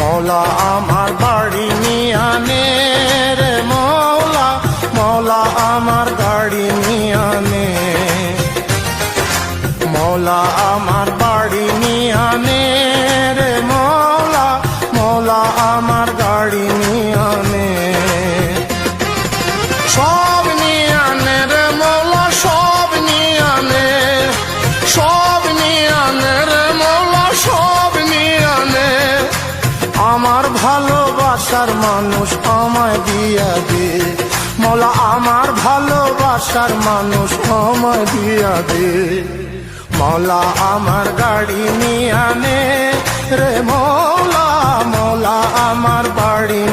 মৌলা আমার বাড়ি নিয়ানে রে মৌলা, মৌলা আমার গাড়ি নিয়ানে, মৌলা আমার বাড়ি নিয়ানে রে মৌলা, মৌলা আমার গাড়ি নিয়ানে। সব নিয়ানে রে মৌলা, সব নিয়ানে, সব নিয়ানে রে মৌলা, সব নিয়ানে। আমার ভালোবাসার মানুষ আমায় দিয়া দে মৌলা, আমার ভালোবাসার মানুষ আমায় দিয়া দে। মৌলা আমার গাড়ি নিয়ানে রে মৌলা, মৌলা আমার বাড়ি